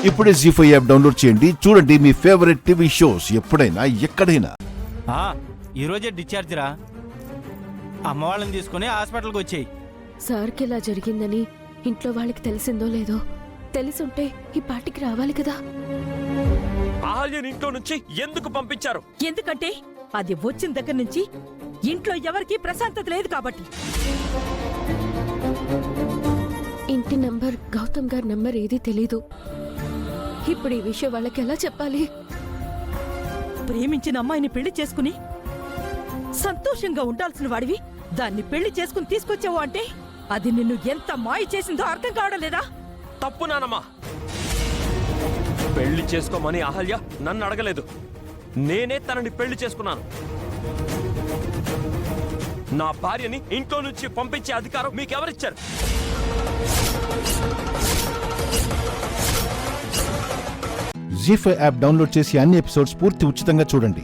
ఇప్పుడే జీ5 app download చేయండి. చూడండి మీ ఫేవరెట్ టీవీ షోస్ ఎప్పుడైనా ఎక్కడైనా. ఈరోజే డిశ్చార్జ్ రా. అమ్మ వాళ్ళని తీసుకుని హాస్పిటల్కి వచ్చేయి. సార్కి ఇలా జరిగిందని ఇంట్లో వాళ్ళకి తెలిసిందో లేదో. తెలిసుంటే ఈ పార్టీకి రావాలి కదా. ఆల్యన్ ఇంట్లో నుంచి ఎందుకు పంపించారు? ఎందుకంటే అది వచ్చిన దగ్గర నుంచి ఇంట్లో ఎవరికి ప్రశాంతత లేదు కాబట్టి. ఇంటి నంబర్, గౌతమ్ గారి నంబర్ ఏదీ తెలీదు. ఇప్పుడు ఈ విషయం వాళ్ళకి ఎలా చెప్పాలి? ప్రేమించిన అమ్మాయిని పెళ్లి చేసుకుని సంతోషంగా ఉండాల్సిన వాడివి దాన్ని పెళ్లి చేసుకుని తీసుకొచ్చావు అంటే అది నిన్ను ఎంత మాయ చేసిందో అర్థం కావడం లేదా? తప్పు నానమ్మా. పెళ్లి చేసుకోమని అహల్య నన్ను అడగలేదు. నేనే తనని పెళ్లి చేసుకున్నాను. నా భార్యని ఇంట్లో నుంచి పంపించే అధికారం మీకెవరిచ్చారు? జీ5 యాప్ డౌన్లోడ్ చేసి అన్ని ఎపిసోడ్స్ పూర్తి ఉచితంగా చూడండి.